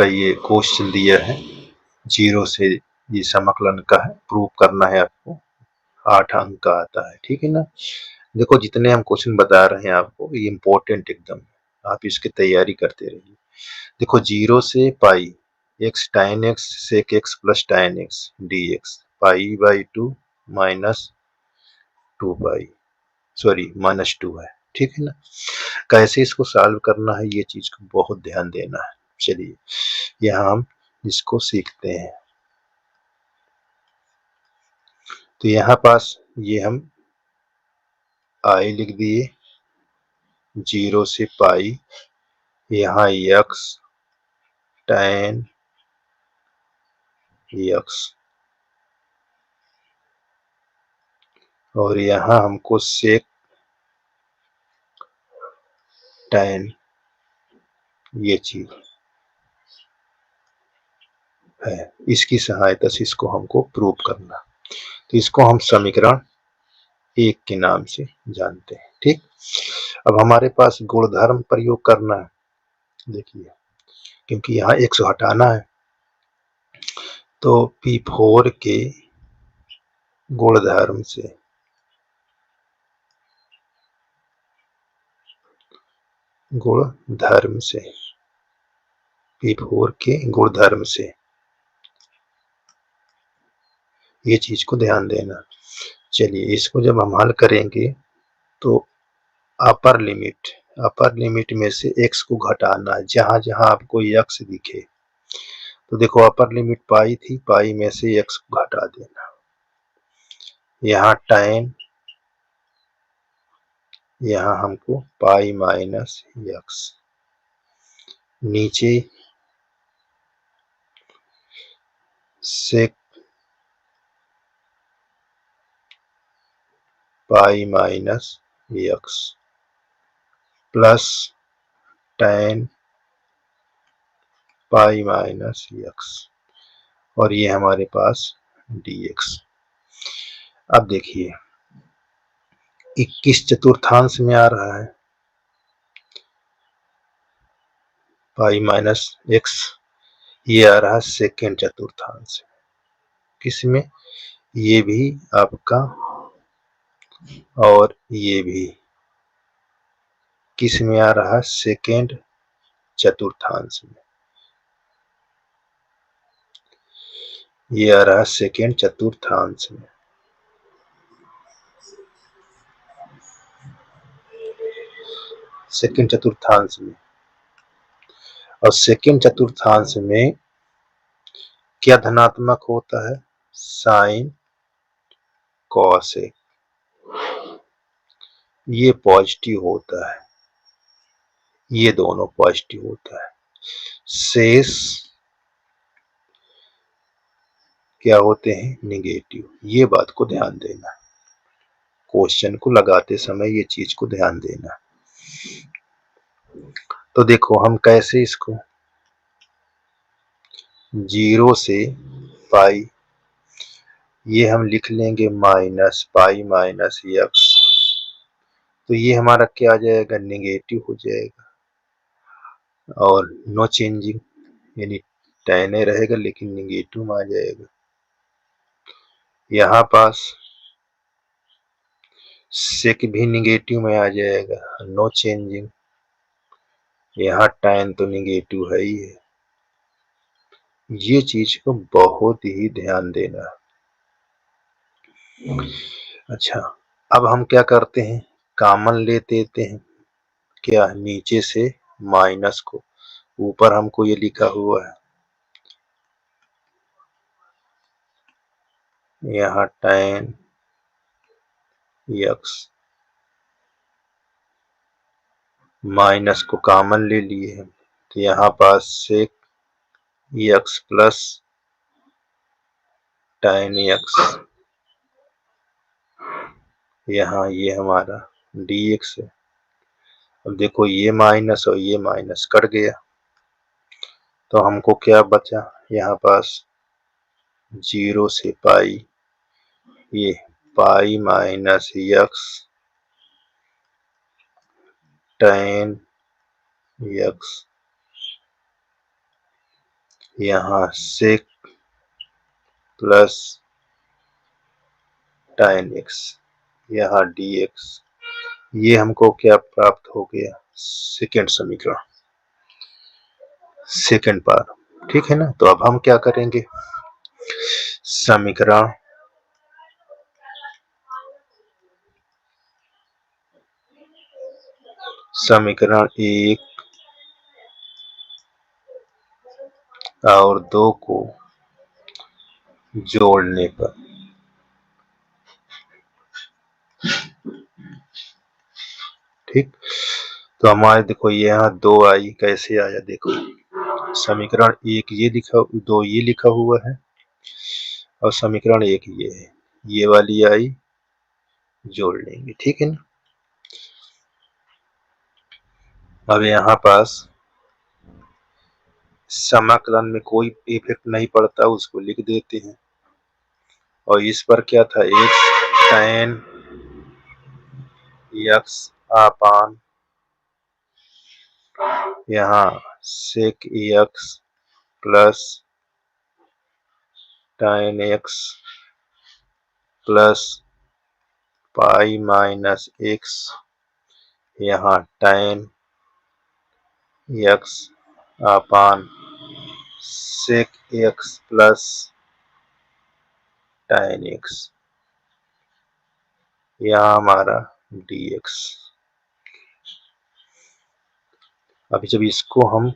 का ये क्वेश्चन दिया है, 0 से ये समाकलन का है, प्रूव करना है आपको, 8 अंक का आता है, ठीक है ना। देखो जितने हम क्वेश्चन बता रहे हैं आपको ये इम्पोर्टेंट एकदम, आप इसकी तैयारी करते रहिए। देखो 0 से pi x tan x sec x plus tan x dx π/2 minus 2 pi, sorry minus 2 है, ठीक है ना। कैसे इसको सॉल्व करना है ये चीज को बहुत ध्यान देना है। चलिए यहाँ हम इसको सीखते हैं। तो यहाँ पास ये हम i लिख दिए, 0 से पाई, यहाँ x tan x और यहाँ हमको sec tan ये चीज है, इसकी सहायता से इसको हमको प्रूव करना। तो इसको हम समीकरण 1 के नाम से जानते हैं, ठीक। अब हमारे पास गुणधर्म प्रयोग करना है, देखिए क्योंकि यहाँ x हटाना है, तो P4 के गुणधर्म से P4 के गुणधर्म से ये चीज को ध्यान देना। चलिए इसको जब हम हल करेंगे तो अपर लिमिट में से x को घटाना है, जहां जहां आपको x दिखे। तो देखो अपर लिमिट पाई थी, पाई में से x को घटा देना, यहाँ tan, यहाँ हमको पाई माइनस x, नीचे sec pi minus x plus tan pi minus x और ये हमारे पास dx। अब देखिए 21 चतुर्थांश में आ रहा है, पाई माइनस x, ये आ रहा है सेकेंड चतुर्थांश, किसमें, ये भी आपका और ये भी किस में आ रहा है, सेकेंड चतुर्थांश में, ये आ रहा है सेकेंड चतुर्थांश में। सेकेंड चतुर्थांश में, और सेकेंड चतुर्थांश में क्या धनात्मक होता है, साइन कॉसेक, ये पॉजिटिव होता है, ये दोनों पॉजिटिव होता है। शेष क्या होते हैं, निगेटिव, ये बात को ध्यान देना, क्वेश्चन को लगाते समय ये चीज को ध्यान देना। तो देखो हम कैसे इसको 0 से पाई, ये हम लिख लेंगे माइनस पाई माइनस x, तो ये हमारा क्या आ जाएगा, निगेटिव हो जाएगा, और नो चेंजिंग यानी tan रहेगा लेकिन निगेटिव में आ जाएगा। यहाँ पास sec भी निगेटिव में आ जाएगा, नो चेंजिंग, यहाँ tan तो निगेटिव है ही है। ये चीज को बहुत ही ध्यान देना। अच्छा अब हम क्या करते हैं, कॉमन ले देते हैं, क्या, नीचे से माइनस को, ऊपर हमको ये लिखा हुआ है, यहाँ tan x, माइनस को कॉमन ले लिए हैं, तो यहाँ पास sec x plus tan x, यहाँ ये हमारा dx है। अब देखो ये माइनस और ये माइनस कट गया, तो हमको क्या बचा, यहाँ पास 0 से पाई, ये pi minus x tan x यहाँ sec प्लस tan x, यहाँ dx, ये हमको क्या प्राप्त हो गया, सेकेंड समीकरण, सेकेंड पार, ठीक है ना। तो अब हम क्या करेंगे, समीकरण एक और 2 को जोड़ने पर, ठीक। तो हमारे देखो यहाँ 2 आई, कैसे आया देखो, समीकरण एक ये लिखा, 2 ये लिखा हुआ है और समीकरण एक ये है, ये वाली आई जोड़ लेंगे, ठीक है ना। अब यहाँ पास समाकलन में कोई इफेक्ट नहीं पड़ता, उसको लिख देते हैं। और इस पर क्या था, x tan x अपान यहाँ sec x plus tan x plus pi minus x, यहाँ tan x अपान sec x plus tan x, यहाँ हमारा dx। अभी जब इसको हम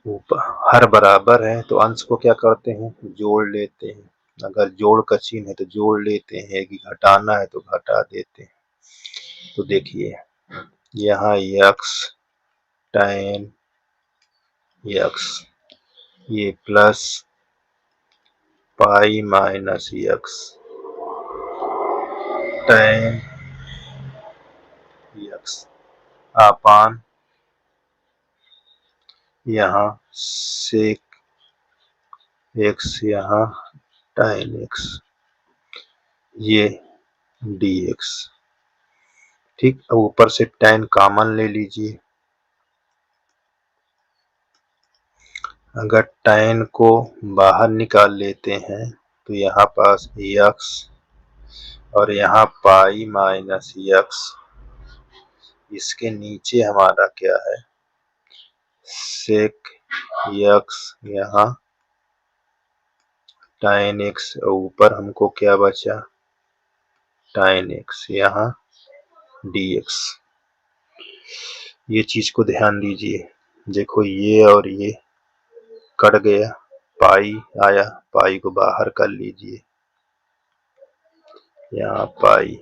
ऊपर हर बराबर है तो अंश को क्या करते हैं, जोड़ लेते हैं। अगर जोड़ का चिन्ह है तो जोड़ लेते हैं, कि घटाना है तो घटा देते हैं। तो देखिए यहाँ x tan x, ये plus pi minus x tan x अपान यहाँ sec x, यहाँ tan x, ये dx, ठीक। अब ऊपर से tan कॉमन ले लीजिए, अगर tan को बाहर निकाल लेते हैं तो यहाँ पास x और यहाँ पाई माइनस x, इसके नीचे हमारा क्या है, sec x, यहाँ tan x, और ऊपर हमको क्या बचा, tan x, यहाँ dx। ये चीज को ध्यान दीजिए, देखो ये और ये कट गया, पाई आया, पाई को बाहर कर लीजिए, यहाँ पाई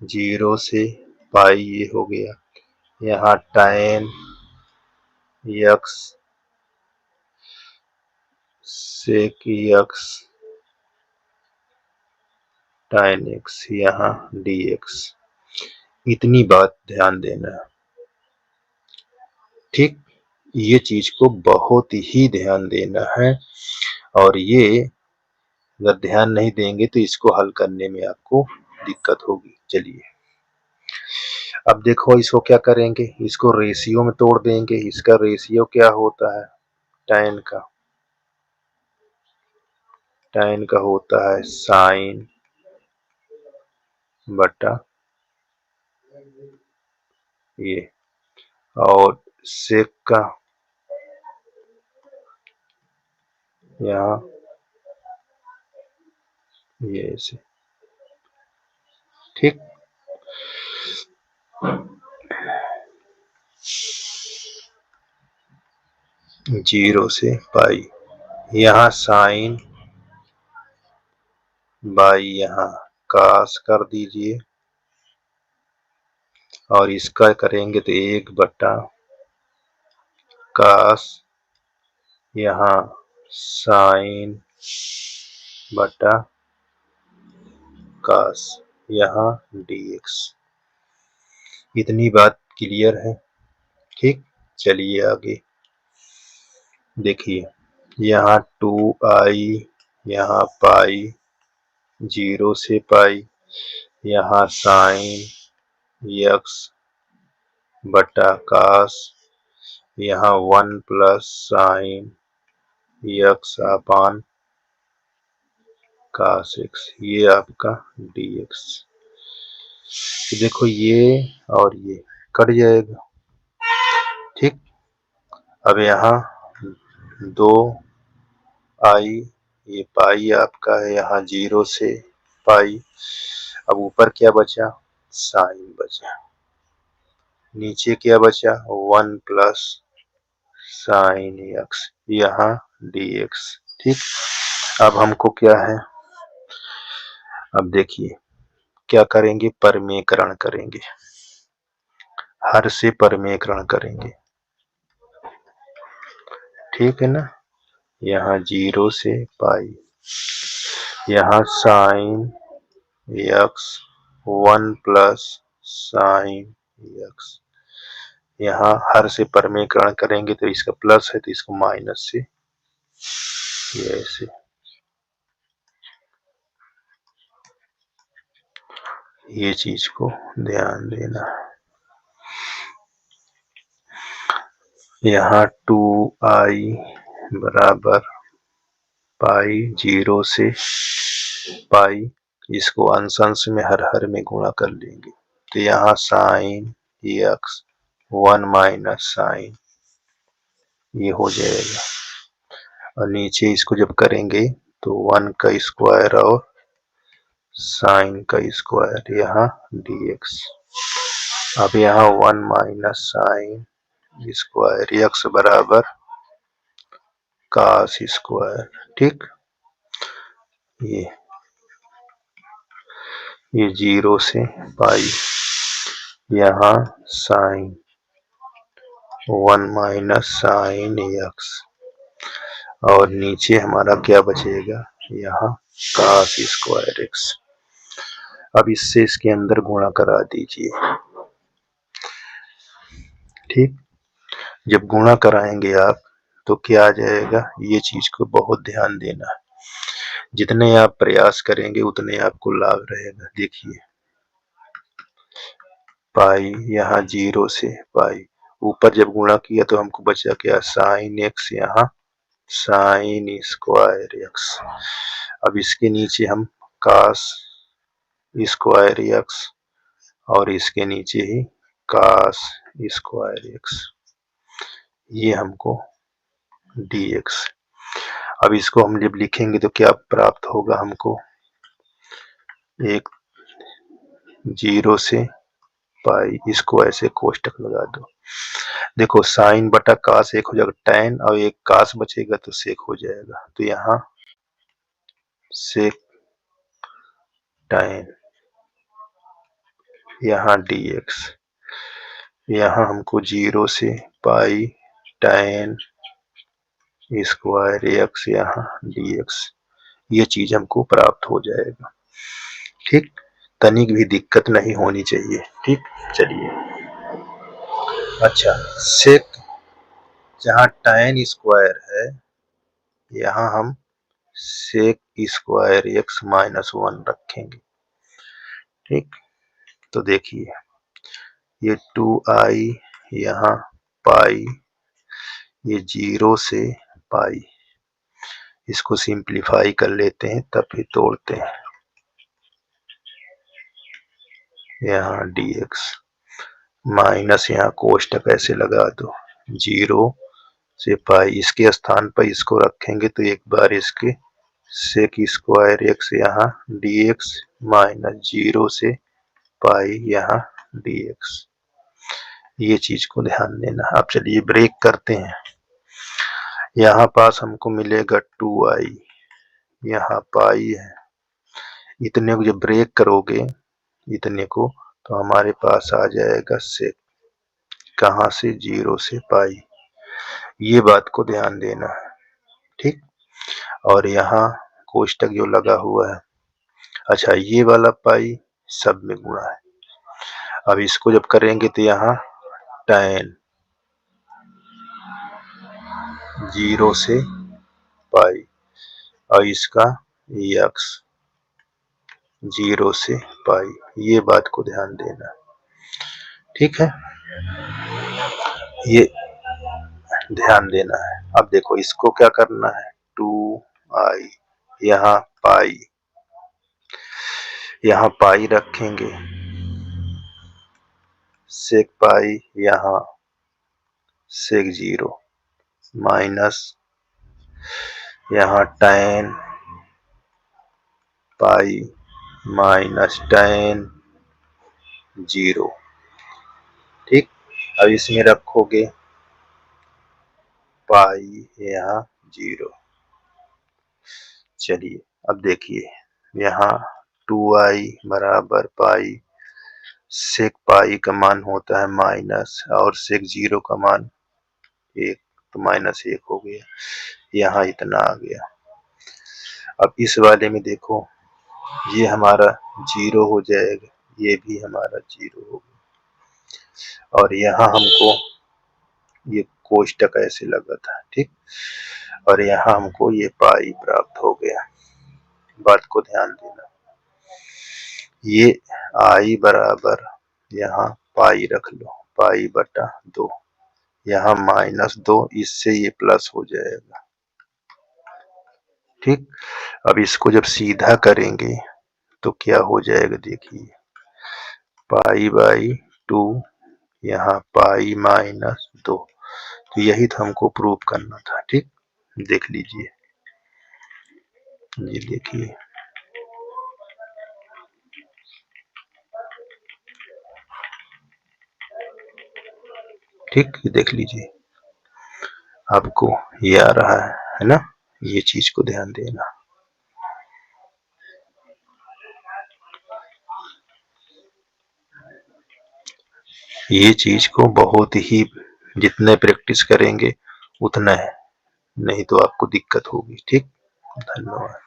0 से पाई ये हो गया, यहाँ tan x sec x tan x, यहाँ dx। इतनी बात ध्यान देना, ठीक। ये चीज को बहुत ही ध्यान देना है, और ये अगर ध्यान नहीं देंगे तो इसको हल करने में आपको दिक्कत होगी। चलिए अब देखो इसको क्या करेंगे, इसको रेशियो में तोड़ देंगे। इसका रेशियो क्या होता है, tan का होता है साइन बटा ये, और सेक का यहाँ ये ऐसे, ठीक। जीरो से पाई, यहाँ साइन बाई, यहाँ कास कर दीजिए, और इसका करेंगे तो 1 बटा कास, यहाँ साइन बटा कास, यहाँ dx। इतनी बात क्लियर है, ठीक। चलिए आगे देखिए, यहाँ 2i, यहाँ पाई 0 से पाई, यहाँ साइन x बटा कास, यहाँ 1 प्लस साइन x अपान cos x, ये आपका dx। देखो ये और ये कट जाएगा, ठीक। अब यहाँ 2i, ये पाई आपका है, यहाँ 0 से पाई। अब ऊपर क्या बचा, साइन बचा, नीचे क्या बचा 1 प्लस साइन x, यहाँ dx, ठीक। अब हमको क्या है, अब देखिए क्या करेंगे, परमेयकरण करेंगे, हर से परमेयकरण करेंगे, ठीक है ना। यहाँ 0 से पाई, यहाँ sine x 1 plus sine x, यहाँ हर से परमेयकरण करेंगे तो इसका प्लस है तो इसको माइनस से, ये ऐसे, ये चीज को ध्यान देना। यहाँ 2i बराबर पाई 0 से पाई, इसको अंश अंश में हर हर में गुणा कर लेंगे तो यहाँ साइन x 1 माइनस साइन, ये हो जाएगा। और नीचे इसको जब करेंगे तो 1 का स्क्वायर और साइन का स्क्वायर, यहाँ dx। अब यहाँ 1 माइनस साइन स्क्वायर x बराबर cos स्क्वायर, ठीक। ये 0 से पाई, यहाँ साइन 1 माइनस साइन x, और नीचे हमारा क्या बचेगा, यहाँ cos स्क्वायर x। अब इससे इसके अंदर गुणा करा दीजिए, ठीक। जब गुणा कराएंगे आप तो क्या आ जाएगा, ये चीज को बहुत ध्यान देना है, जितने आप प्रयास करेंगे उतने आपको लाभ रहेगा। देखिए पाई, यहाँ 0 से पाई, ऊपर जब गुणा किया तो हमको बचा क्या, साइन x, यहाँ साइन स्क्वायर x। अब इसके नीचे हम cos स्क्वायर x, और इसके नीचे ही cos स्क्वायर x, ये हमको dx। अब इसको हम जब लिखेंगे तो क्या प्राप्त होगा हमको, एक 0 से पाई, इसको ऐसे कोष्टक लगा दो। देखो साइन बटा कास एक हो जाएगा tan, और एक कास बचेगा तो सेक हो जाएगा, तो यहाँ सेक tan, यहाँ dx। यहाँ हमको 0 से पाई tan स्क्वायर x, यहाँ dx, ये चीज हमको प्राप्त हो जाएगा, ठीक। तनिक भी दिक्कत नहीं होनी चाहिए, ठीक। चलिए अच्छा, सेक जहाँ tan स्क्वायर है, यहाँ हम सेक स्क्वायर x माइनस 1 रखेंगे, ठीक। तो देखिए ये 2i, यहाँ पाई, ये 0 से पाई, इसको सिंप्लीफाई कर लेते हैं तब फिर तोड़ते हैं, यहाँ dx माइनस, यहाँ कोष्टक ऐसे लगा दो, 0 से पाई, इसके स्थान पर इसको रखेंगे तो एक बार इसके सेक स्क्वायर x, यहाँ dx माइनस 0 से पाई, यहाँ dx, ये चीज को ध्यान देना। अब चलिए ब्रेक करते हैं, यहाँ पास हमको मिलेगा 2i, यहाँ पाई है, इतने को जब ब्रेक करोगे इतने को तो हमारे पास आ जाएगा सेक, कहाँ से, 0 से पाई, ये बात को ध्यान देना है, ठीक। और यहाँ कोष्टक जो लगा हुआ है, अच्छा ये वाला पाई सब में गुणा है। अब इसको जब करेंगे तो यहाँ tan 0 से पाई, और इसका x 0 से पाई, ये बात को ध्यान देना, ठीक है। ये ध्यान देना है। अब देखो इसको क्या करना है, 2i, यहाँ पाई, यहाँ पाई रखेंगे, सेक पाई, यहाँ सेक 0 माइनस, यहाँ tan पाई माइनस tan 0। ठीक, अब इसमें रखोगे पाई, यहाँ 0। चलिए अब देखिए, यहाँ 2i बराबर पाई, सेक पाई का मान होता है माइनस, और सेक 0 का मान 1, तो -1 हो गया, यहाँ इतना आ गया। अब इस वाले में देखो, ये हमारा 0 हो जाएगा, ये भी हमारा 0 हो गया, और यहाँ हमको ये कोष्टक ऐसे लगा था, ठीक, और यहाँ हमको ये पाई प्राप्त हो गया। बात को ध्यान देना, ये i बराबर, यहाँ पाई रख लो, पाई बटा 2, यहाँ -2, इससे ये प्लस हो जाएगा। ठीक, अब इसको जब सीधा करेंगे तो क्या हो जाएगा, देखिए पाई बाई 2, यहाँ पाई -2, तो यही तो हमको प्रूव करना था। ठीक, देख लीजिए, ये देखिए, ठीक, ये देख लीजिए, आपको ये आ रहा है ना, ये चीज को ध्यान देना। ये चीज को बहुत ही, जितने प्रैक्टिस करेंगे उतना है, नहीं तो आपको दिक्कत होगी। ठीक, धन्यवाद।